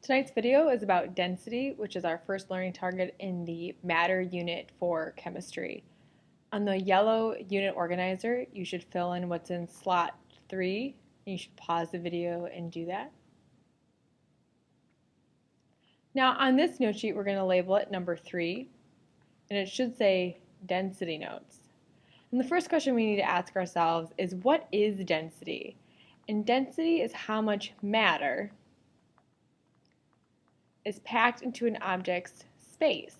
Tonight's video is about density, which is our first learning target in the matter unit for chemistry. On the yellow unit organizer, you should fill in what's in slot 3. You should pause the video and do that. Now on this note sheet, we're going to label it number 3, and it should say density notes. And the first question we need to ask ourselves is, what is density? And density is how much matter is packed into an object's space.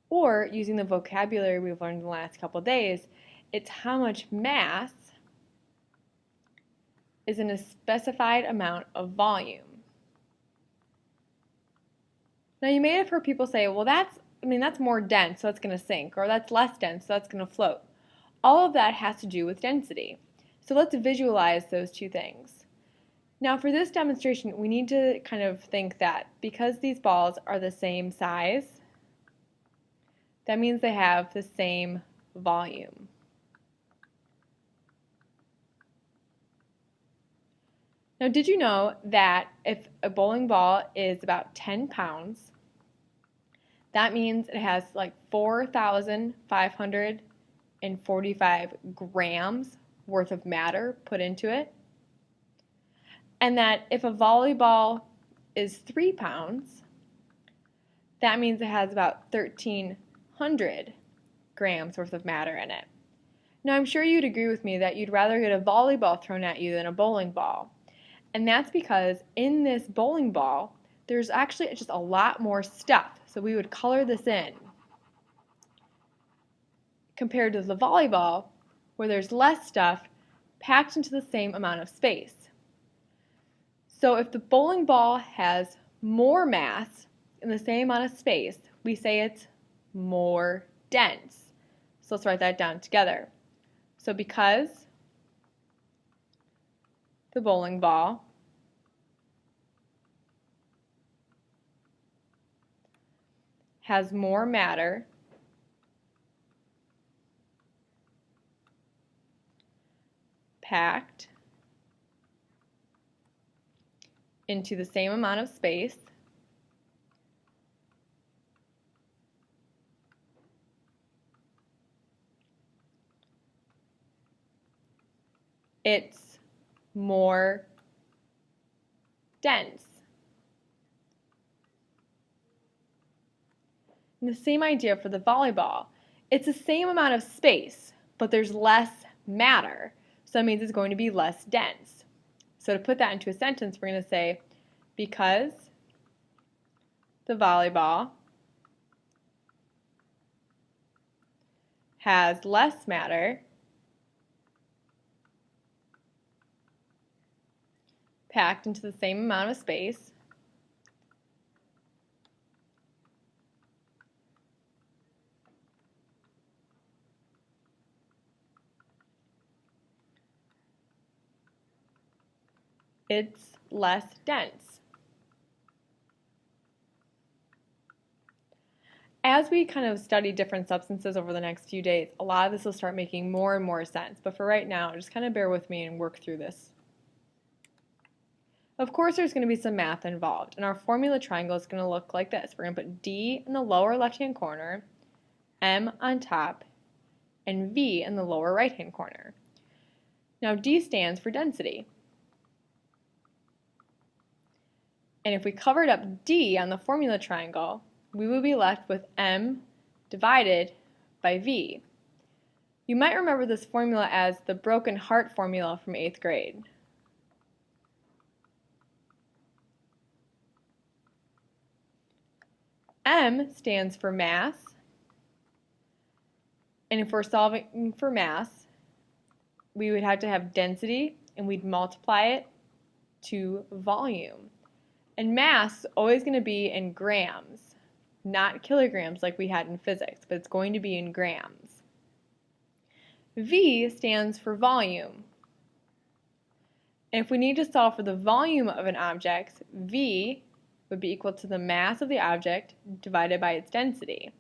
Or, using the vocabulary we've learned in the last couple of days, it's how much mass is in a specified amount of volume. Now you may have heard people say, well that's more dense, so it's going to sink, or that's less dense, so that's going to float. All of that has to do with density. So let's visualize those two things. Now for this demonstration, we need to kind of think that because these balls are the same size, that means they have the same volume. Now did you know that if a bowling ball is about 10 pounds, that means it has like 4,545 grams worth of matter put into it? And that if a volleyball is 3 pounds, that means it has about 1,300 grams worth of matter in it. Now I'm sure you'd agree with me that you'd rather get a volleyball thrown at you than a bowling ball. And that's because in this bowling ball, there's actually just a lot more stuff. So we would color this in compared to the volleyball, where there's less stuff packed into the same amount of space. So if the bowling ball has more mass in the same amount of space, we say it's more dense. So let's write that down together. So because the bowling ball has more matter packed into the same amount of space, it's more dense. And the same idea for the volleyball. It's the same amount of space, but there's less matter, so that means it's going to be less dense. So to put that into a sentence, we're going to say, because the volleyball has less matter packed into the same amount of space, it's less dense. As we kind of study different substances over the next few days, a lot of this will start making more and more sense. But for right now, just kind of bear with me and work through this. Of course, there's going to be some math involved, and our formula triangle is going to look like this. We're going to put D in the lower left-hand corner, M on top, and V in the lower right-hand corner. Now, D stands for density. And if we covered up D on the formula triangle, we would be left with M divided by V. You might remember this formula as the broken heart formula from 8th grade. M stands for mass, and if we're solving for mass, we would have to have density, and we'd multiply it to volume. And mass is always going to be in grams, not kilograms like we had in physics, but it's going to be in grams. V stands for volume. And if we need to solve for the volume of an object, V would be equal to the mass of the object divided by its density.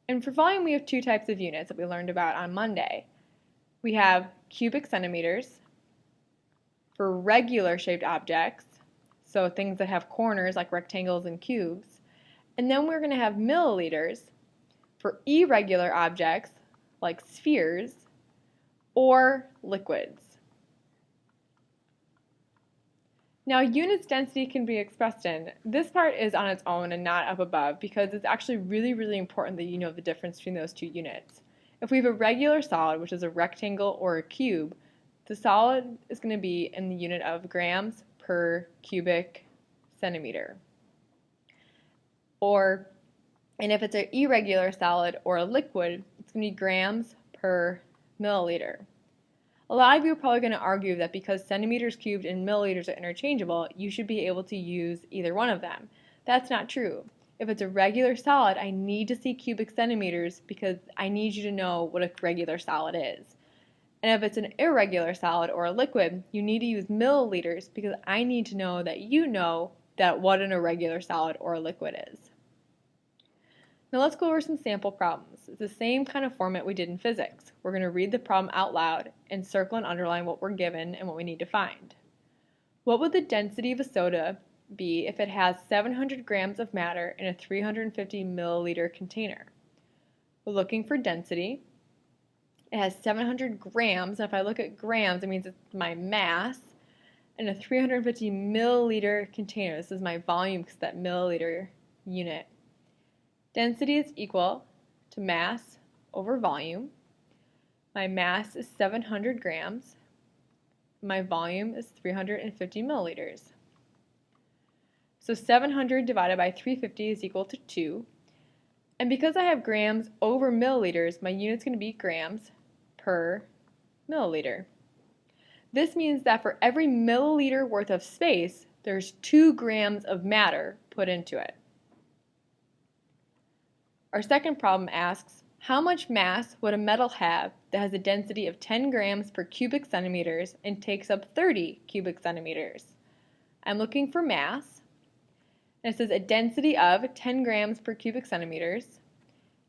And for volume, we have two types of units that we learned about on Monday. We have cubic centimeters for regular shaped objects, so things that have corners like rectangles and cubes. And then we're going to have milliliters for irregular objects like spheres or liquids. Now, units density can be expressed in, this part is on its own and not up above because it's actually really important that you know the difference between those two units. If we have a regular solid, which is a rectangle or a cube, the solid is going to be in the unit of grams per cubic centimeter. And if it's an irregular solid or a liquid, it's going to be grams per milliliter. A lot of you are probably going to argue that because centimeters cubed and milliliters are interchangeable, you should be able to use either one of them. That's not true. If it's a regular solid, I need to see cubic centimeters because I need you to know what a regular solid is. And if it's an irregular solid or a liquid, you need to use milliliters because I need to know that you know that what an irregular solid or a liquid is. Now let's go over some sample problems. It's the same kind of format we did in physics. We're going to read the problem out loud and circle and underline what we're given and what we need to find. What would the density of a soda be if it has 700 grams of matter in a 350 milliliter container? We're looking for density. It has 700 grams. If I look at grams, it means it's my mass. In a 350 milliliter container, this is my volume because that milliliter unit. Density is equal to mass over volume. My mass is 700 grams. My volume is 350 milliliters. So 700 divided by 350 is equal to 2. And because I have grams over milliliters, my unit's going to be grams per milliliter. This means that for every milliliter worth of space, there's 2 grams of matter put into it. Our second problem asks, how much mass would a metal have that has a density of 10 grams per cubic centimeters and takes up 30 cubic centimeters? I'm looking for mass, and it says a density of 10 grams per cubic centimeters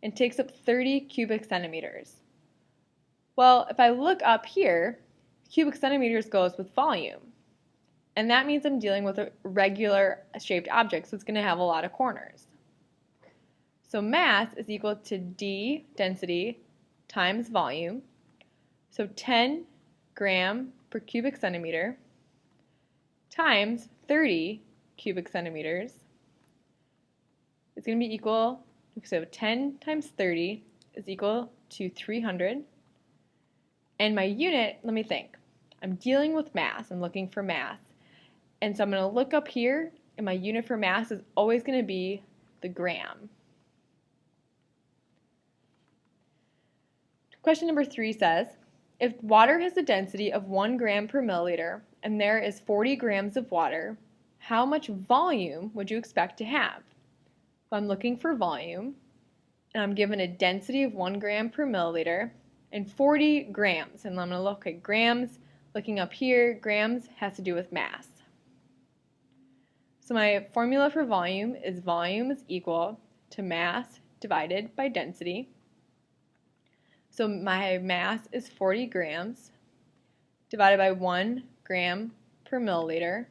and takes up 30 cubic centimeters. Well, if I look up here, cubic centimeters goes with volume, and that means I'm dealing with a regular shaped object, so it's going to have a lot of corners. So mass is equal to D, density, times volume. So 10 gram per cubic centimeter times 30 cubic centimeters is going to be equal, so 10 times 30 is equal to 300. And my unit, let me think. I'm dealing with mass. I'm looking for mass. And so I'm going to look up here, and my unit for mass is always going to be the gram. Question number 3 says, if water has a density of 1 gram per milliliter and there is 40 grams of water, how much volume would you expect to have? So I'm looking for volume, and I'm given a density of 1 gram per milliliter and 40 grams. And I'm going to look at grams. Looking up here, grams has to do with mass. So my formula for volume is equal to mass divided by density. So my mass is 40 grams divided by 1 gram per milliliter.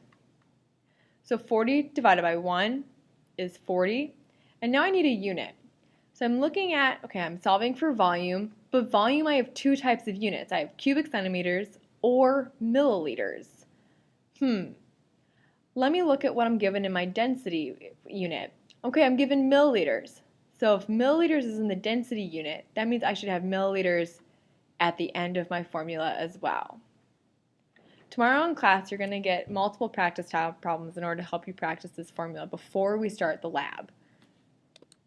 So 40 divided by 1 is 40. And now I need a unit. So I'm looking at, okay, I'm solving for volume, but volume I have 2 types of units. I have cubic centimeters or milliliters. Let me look at what I'm given in my density unit. Okay, I'm given milliliters. So if milliliters is in the density unit, that means I should have milliliters at the end of my formula as well. Tomorrow in class, you're going to get multiple practice problems in order to help you practice this formula before we start the lab.